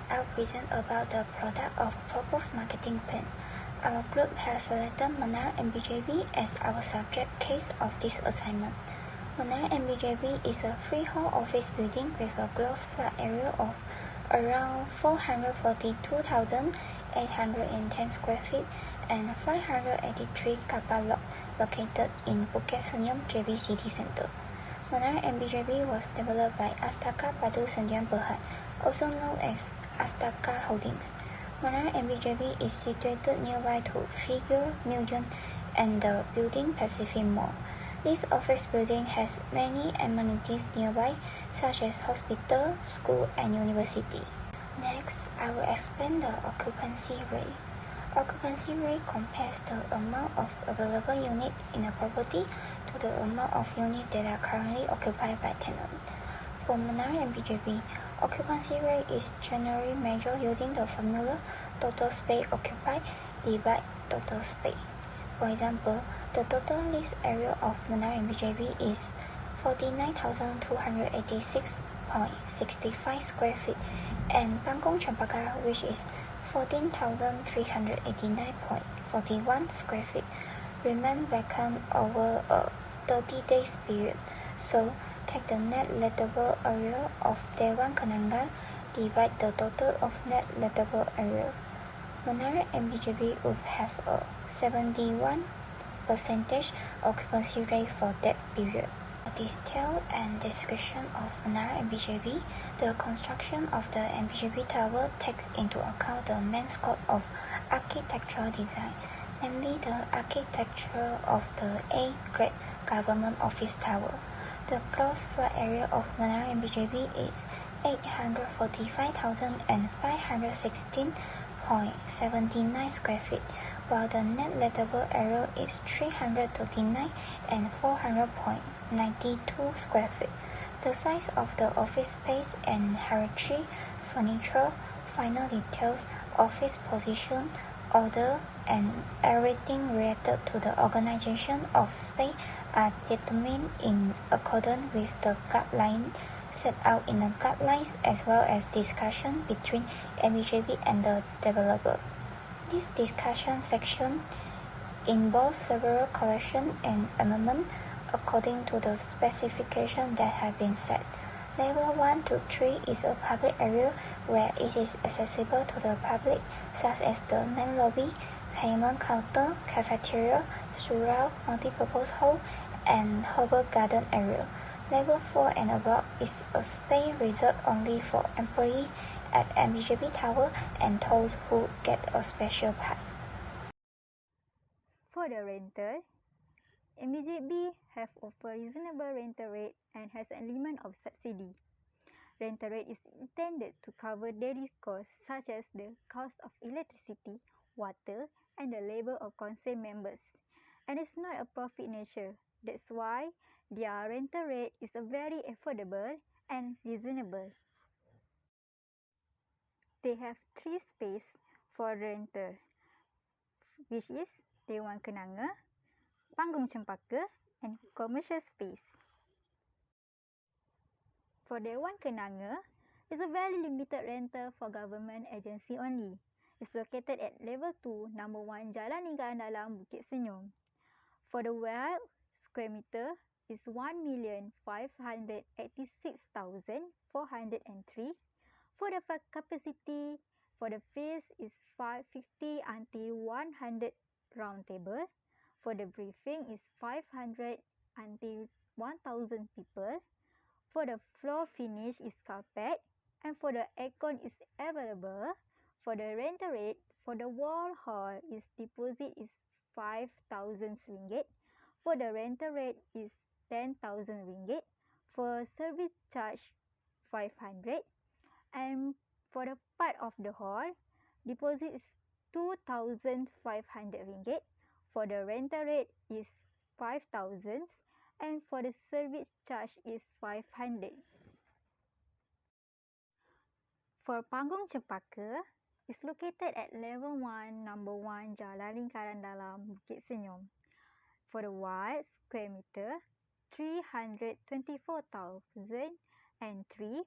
I'll present about the product of proposed marketing plan. Our group has selected Menara Mbjb as our subject case of this assignment. Menara Mbjb is a freehold office building with a gross floor area of around 442,810 square feet and 583 car park lot located in Bukit Senyum JB City Center. Menara Mbjb was developed by Astaka Padu Sdn Bhd, also known as Astaka Holdings. Menara Mbjb is situated nearby to Figure Nugent and the building Pacific Mall. This office building has many amenities nearby, such as hospital, school, and university. Next, I will explain the occupancy rate. Occupancy rate compares the amount of available units in a property to the amount of units that are currently occupied by tenants. For Menara Mbjb, occupancy rate is generally measured using the formula total space occupied divided total space. For example, the total leased area of Menara Mbjb is 49,286.65 square feet, and Pangong Chempaka, which is 14,389.41 square feet, remain vacant over a 30 days period. So, take the net lettable area of Dewan Kenanga divide the total of net lettable area. Menara Mbjb would have a 71% occupancy rate for that period. A detail and description of Menara Mbjb. The construction of the Mbjb Tower takes into account the main scope of architectural design, namely the architecture of the A-grade government office tower. The gross floor area of Menara Mbjb is 845,516.79 square feet, while the net lettable area is 339 and 400.92 square feet. The size of the office space and hierarchy, furniture, final details, office position, order, and everything related to the organization of space are determined in accordance with the guidelines set out in the guidelines as well as discussion between Mbjb and the developer. This discussion section involves several corrections and amendments according to the specifications that have been set. Level 1 to 3 is a public area where it is accessible to the public, such as the main lobby, payment counter, cafeteria, surround, multipurpose hall, and herbal garden area. Level 4 and above is a space reserved only for employees at Mbjb Tower and those who get a special pass. For the rental, Mbjb have offered reasonable rental rate and has an element of subsidy. Rental rate is intended to cover daily costs such as the cost of electricity, water, and the labor of council members, and it's not a profit nature. That's why their rental rate is a very affordable and reasonable. They have 3 spaces for rental, which is Dewan Kenanga, Panggung Chempaka, and commercial space. For Dewan Kenanga, it's a very limited rental for government agency only. It's located at level 2, number 1, Jalan Lingkaran Dalam, Bukit Senyum. For the wild square meter is 1,586,403. For the capacity for the phase is 550 until 100 round table. For the briefing is 500 until 1,000 people. For the floor finish is carpet, and for the aircon is available. For the rental rate, for the wall hall is deposit is 5,000 ringgit. For the rental rate is 10,000 ringgit. For service charge 500, and for the part of the hall, deposit is 2,500 ringgit. For the rental rate is 5,000, and for the service charge is 500. For Panggung Chempaka, is located at level 1, number 1, Jalan Lingkaran Dalam, Bukit Senyum. For the wide square meter, 324,003.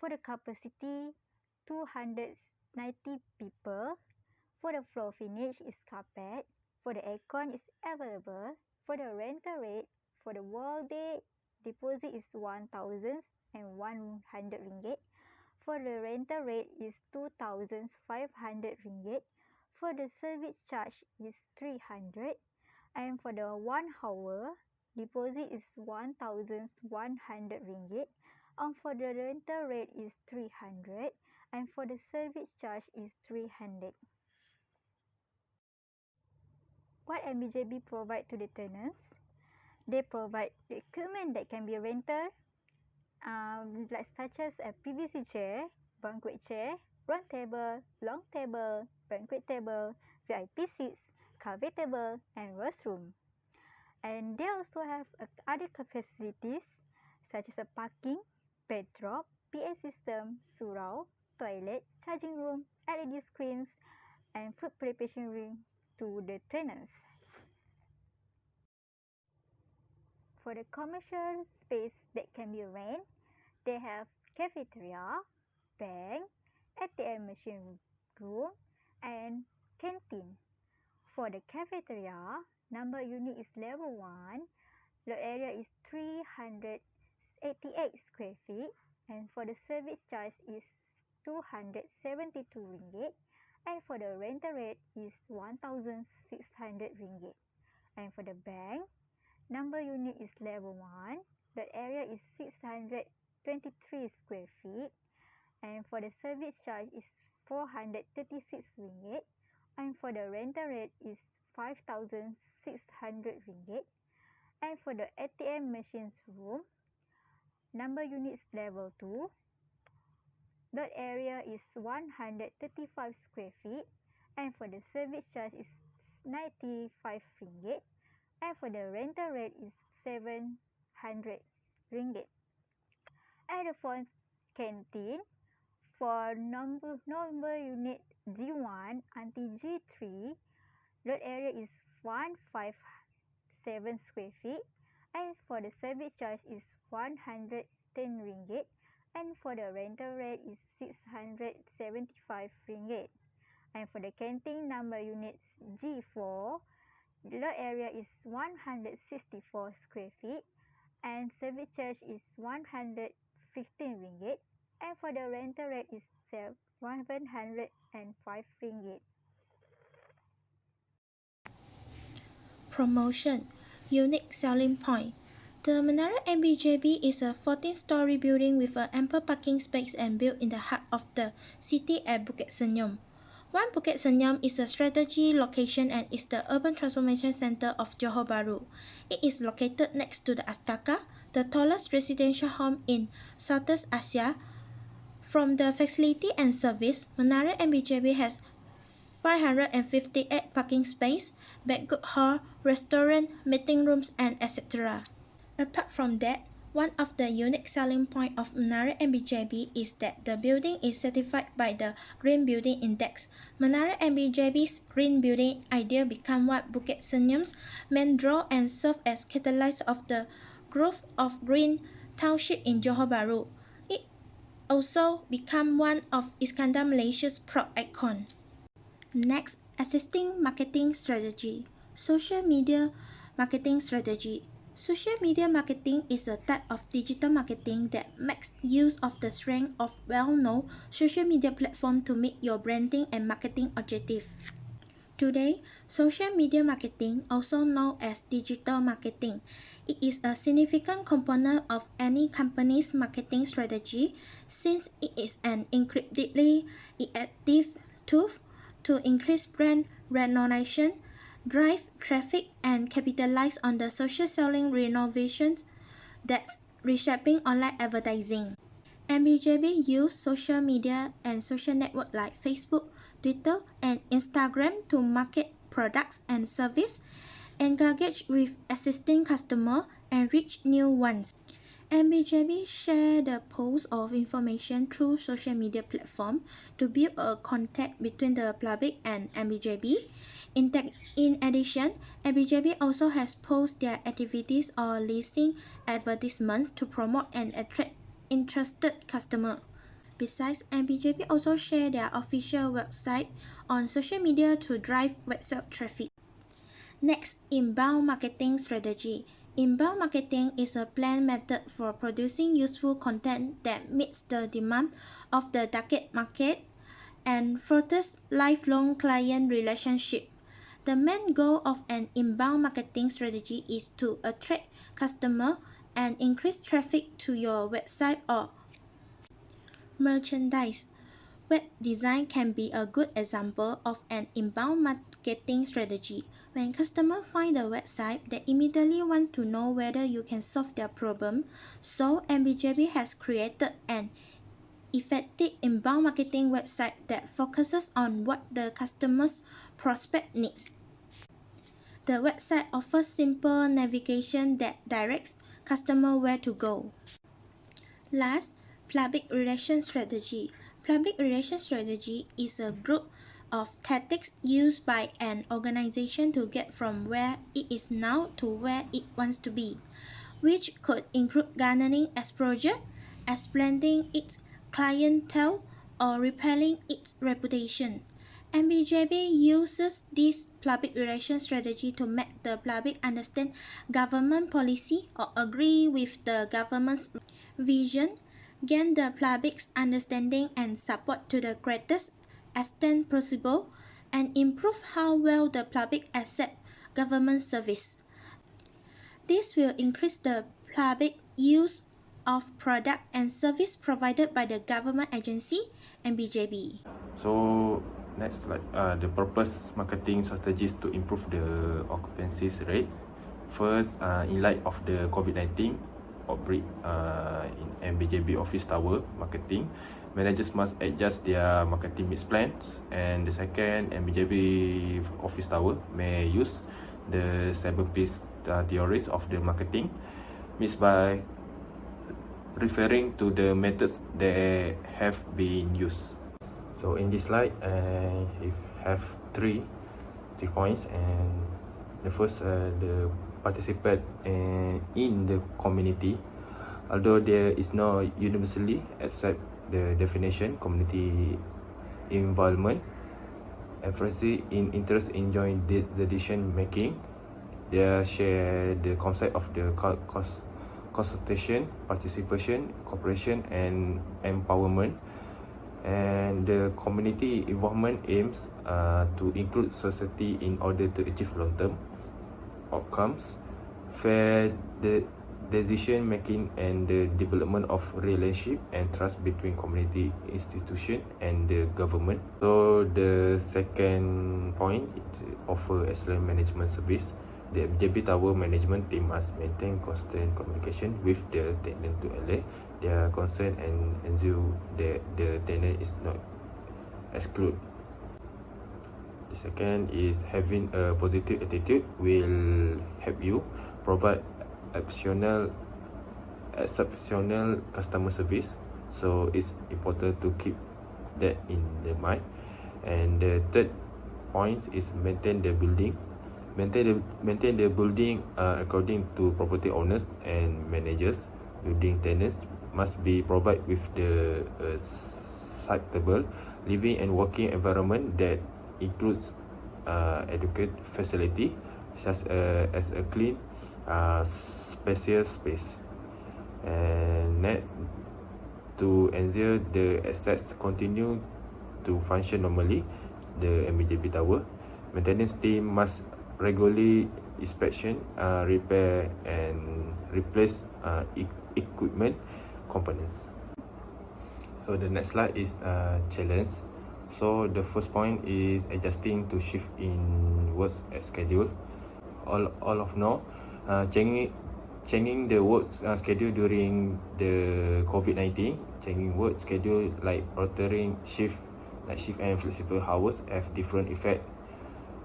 For the capacity, 290 people. For the floor finish is carpet. For the aircon is available. For the rental rate, for the whole day deposit is 1,100 ringgit. For the rental rate is 2,500 ringgit. For the service charge is 300. And for the 1 hour, deposit is 1,100 ringgit. And for the rental rate is 300. And for the service charge is 300. What Mbjb provide to the tenants? They provide the equipment that can be rented, such as a PVC chair, banquet chair, round table, long table, banquet table, VIP seats, coffee table, and restroom. And they also have other facilities such as a parking, backdrop, PA system, surau, toilet, charging room, LED screens, and food preparation room to the tenants. For the commercial space that can be rented, they have cafeteria, bank, ATM machine room, and canteen. For the cafeteria, number unit is level 1, lot area is 388 square feet, and for the service charge is 272 ringgit, and for the rental rate is 1,600 ringgit. And for the bank, number unit is level 1, lot area is 623 square feet, and for the service charge is 436 ringgit, and for the rental rate is 5,600 ringgit. And for the ATM machines room, number units level 2, lot area is 135 square feet, and for the service charge is 95 ringgit, and for the rental rate is 700 ringgit. And for canteen, for number unit G1 until G3, lot area is 157 square feet, and for the service charge is 110 ringgit, and for the rental rate is 675 ringgit. And for the canteen number unit G4, lot area is 164 square feet, and service charge is 115 ringgit, and for the rental rate is 705 ringgit. Promotion. Unique selling point. The Menara Mbjb is a 14-story building with an ample parking space and built in the heart of the city at Bukit Senyum. One Bukit Senyum is a strategic location and is the urban transformation center of Johor Bahru. It is located next to the Astaka, the tallest residential home in Southeast Asia. From the facility and service, Menara Mbjb has 558 parking space, banquet hall, restaurant, meeting rooms, and etc. Apart from that, one of the unique selling points of Menara Mbjb is that the building is certified by the Green Building Index. Menara Mbjb's green building idea become what Bukit Senyum's main draw and serve as catalyst of the growth of green township in Johor Bahru. It also become one of Iskandar Malaysia's proud icon. Next, assisting marketing strategy. Social media marketing strategy. Social media marketing is a type of digital marketing that makes use of the strength of well-known social media platform to meet your branding and marketing objective. Today, social media marketing, also known as digital marketing, it is a significant component of any company's marketing strategy since it is an incredibly effective tool to increase brand recognition, drive traffic, and capitalize on the social selling renovations that's reshaping online advertising. Mbjb use social media and social networks like Facebook, Twitter, and Instagram to market products and services, engage with existing customers, and reach new ones. Mbjb share the post of information through social media platform to build a contact between the public and Mbjb. In addition, Mbjb also has posted their activities or listing advertisements to promote and attract interested customers. Besides, Mbjb also share their official website on social media to drive website traffic. Next, inbound marketing strategy. Inbound marketing is a planned method for producing useful content that meets the demand of the target market and fosters lifelong client relationship. The main goal of an inbound marketing strategy is to attract customers and increase traffic to your website or merchandise. Web design can be a good example of an inbound marketing strategy. When customers find the website, they immediately want to know whether you can solve their problem. So, Mbjb has created an effective inbound marketing website that focuses on what the customer's prospect needs. The website offers simple navigation that directs customers where to go. Last, public relations strategy. Public relations strategy is a group of tactics used by an organization to get from where it is now to where it wants to be, which could include garnering exposure, expanding its clientele, or repelling its reputation. Mbjb uses this public relations strategy to make the public understand government policy or agree with the government's vision, gain the public's understanding and support to the greatest extent possible, and improve how well the public accept government service. This will increase the public use of product and service provided by the government agency and BJB. So next, the purpose marketing strategies to improve the occupancy rate. First, in light of the COVID-19 outbreak in Mbjb office tower marketing, managers must adjust their marketing mix plans. And the second, Mbjb office tower may use the 7P's theories of the marketing mix by referring to the methods that have been used. So in this slide, I have three points, and the first, the participate in the community. Although there is no universally accept the definition community involvement, emphasis in interest in joint decision making. They share the concept of the consultation, participation, cooperation, and empowerment. And the community involvement aims to include society in order to achieve long-term outcomes, fair decision making, and the development of relationship and trust between community institution and the government. So the second point is offer excellent management service. The Mbjb Tower management team must maintain constant communication with the tenant to allay their concern and ensure that the tenant is not excluded. The second is having a positive attitude will help you provide exceptional customer service. So it's important to keep that in the mind. And the third point is maintain the building. Maintain the building according to property owners and managers. Building tenants must be provided with the suitable living and working environment that includes adequate facility such as a clean, spacious space. And next, to ensure the assets continue to function normally, the Mbjb Tower maintenance team must regularly inspection, repair, and replace equipment components. So the next slide is challenge. So the first point is adjusting to shift in work schedule. All of now, changing the work schedule during the COVID-19. Changing work schedule like rotating shift, night shift and flexible hours have different effect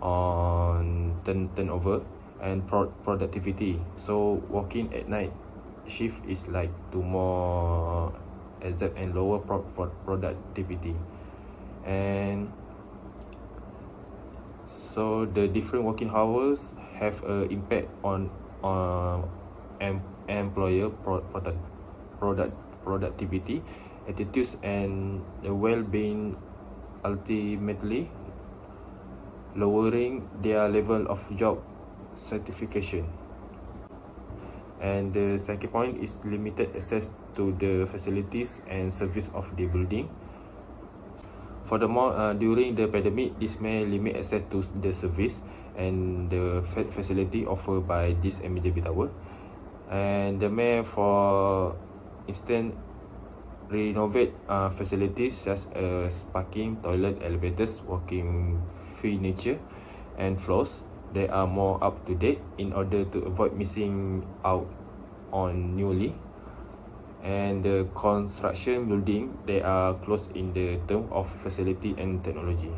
on turnover and productivity. So working at night shift is like to more exact and lower productivity. And so the different working hours have an impact on employer productivity attitudes and the well-being, ultimately lowering their level of job certification. And the second point is limited access to the facilities and service of the building. Furthermore, during the pandemic, this may limit access to the service and the facility offered by this Mbjb tower. And the may, for instance, renovate facilities such as parking, toilet, elevators, walking furniture, and floors. They are more up to date in order to avoid missing out on newly. And the construction building, they are close in the term of facility and technology.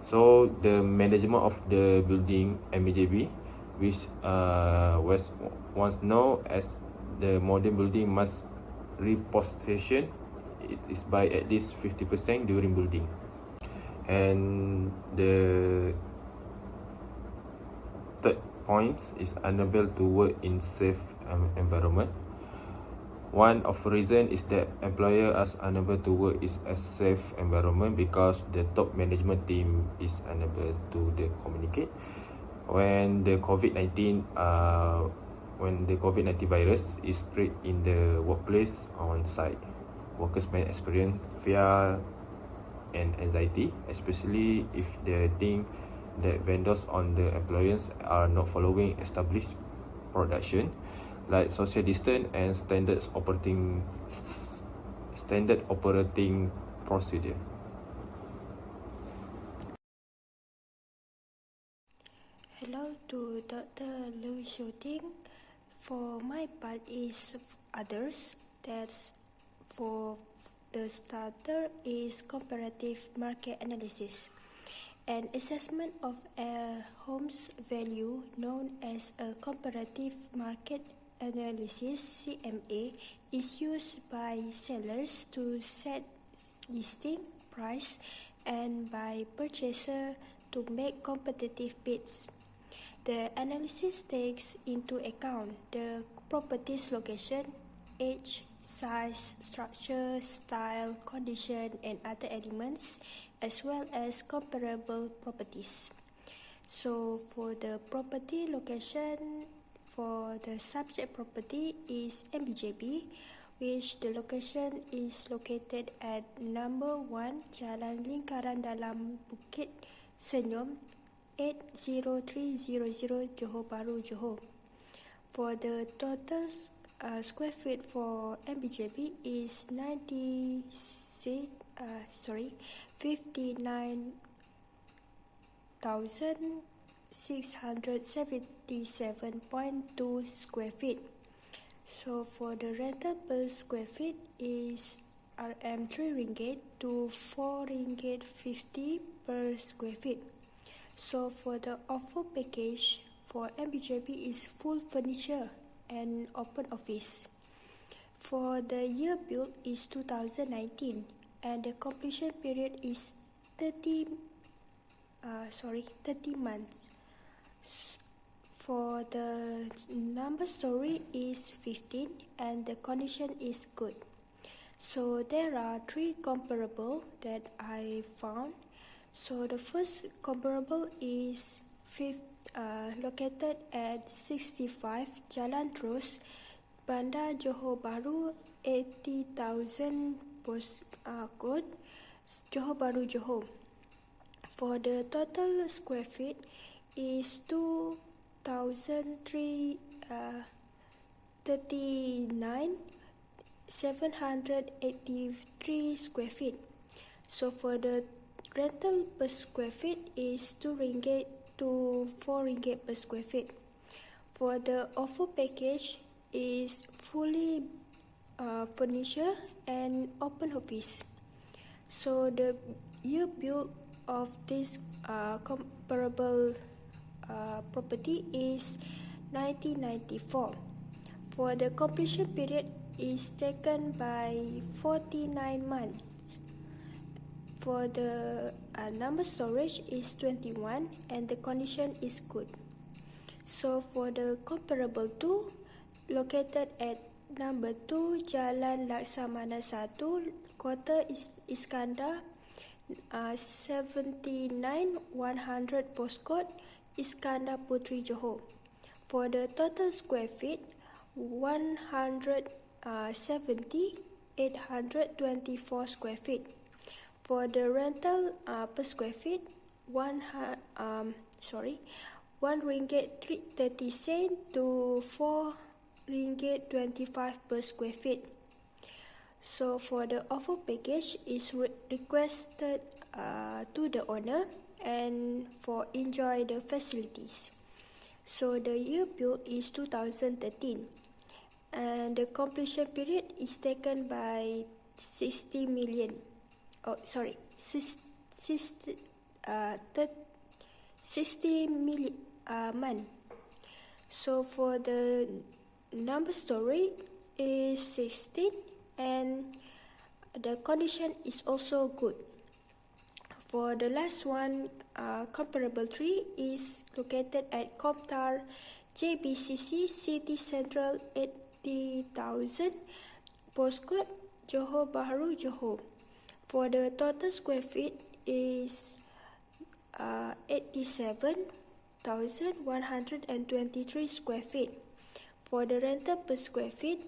So the management of the building Mbjb, which was once known as the modern building, must reposition it is by at least 50% during building. And the third point is unable to work in safe environment. One of the reason is that employer is unable to work in a safe environment because the top management team is unable to communicate. When the COVID-19 virus is spread in the workplace on site, workers may experience fear and anxiety, especially if they think that vendors on the employers are not following established production like social distance and standard operating procedure. Hello to Dr. Louis Shooting. For my part is others. That's for the starter is comparative market analysis. An assessment of a home's value known as a comparative market analysis (CMA) is used by sellers to set listing price and by purchaser to make competitive bids. The analysis takes into account the property's location, age, size, structure, style, condition, and other elements, as well as comparable properties. So for the property location, for the subject property is Mbjb, which the location is located at number 1 Jalan Lingkaran Dalam Bukit Senyum, 80300 Johor Bahru, Johor. For the total square feet for Mbjb is 59,677.2 square feet. So for the rental per square feet is RM3 ringgit to 4 ringgit 50 per square feet. So for the offer package for Mbjb is full furniture and open office. For the year built is 2019 and the completion period is 30 months. For the number story is 15 and the condition is good. So there are 3 comparable that I found. So the first comparable is located at 65 Jalan Terus, Bandar Johor Bahru, 80,000 postcode, Johor Bahru, Johor. For the total square feet is 2,339,783 square feet. So for the rental per square feet is 2 ringgit to 4 ringgit per square feet. For the offer package is fully furniture and open office. So the year built of this comparable property is 1994. For the completion period is taken by 49 months. For the number storage is 21 and the condition is good. So for the comparable 2, located at Number 2, Jalan Laksamana 1, Kota Iskandar, 79-100 postcode, Iskandar Puteri, Johor. For the total square feet, 170,824 square feet. For the rental per square feet, one ringgit 30 cent to 4 ringgit 25 per square feet. So for the offer package is requested to the owner and for enjoy the facilities. So the year built is 2013 and the completion period is taken by 60 million. 60 million month. So for the number story is 16 and the condition is also good. For the last one, comparable tree is located at Komtar JBCC City Central 80,000 postcode Johor Bahru, Johor. For the total square feet is 87,123 square feet. For the rental per square feet,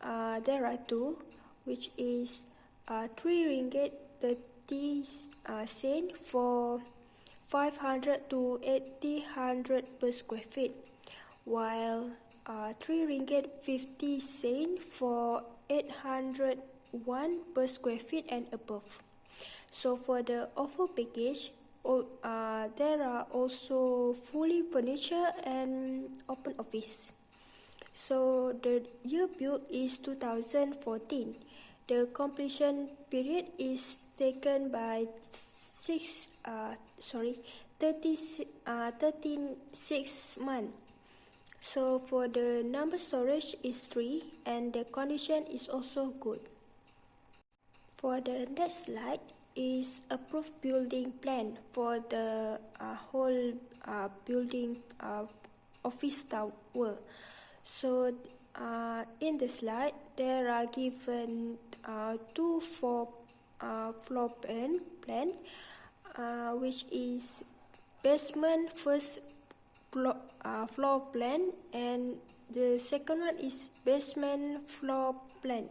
there are two, which is 3 ringgit 30 cent for 500 to 800 per square feet, while 3 ringgit 50 cent for 801 per square feet and above. So for the offer package, there are also fully furniture and open office. So the year built is 2014. The completion period is taken by 36 months. So for the number storage is 3 and the condition is also good. For the next slide is approved building plan for the whole building office tower. So in the slide there are given two floor plan, which is basement first floor plan and the second one is basement floor plan.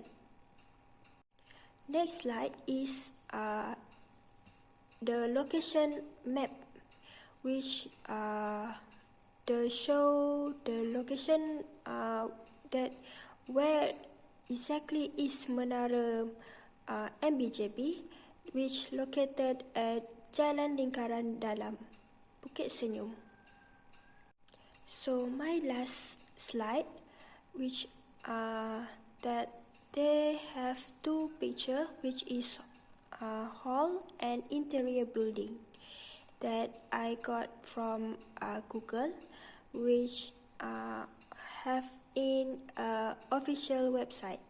Next slide is the location map, which show the location that where exactly is Menara Mbjb, which located at Jalan Lingkaran Dalam, Bukit Senyum. So my last slide, which that they have two picture, which is hall and interior building that I got from Google, which have in official website.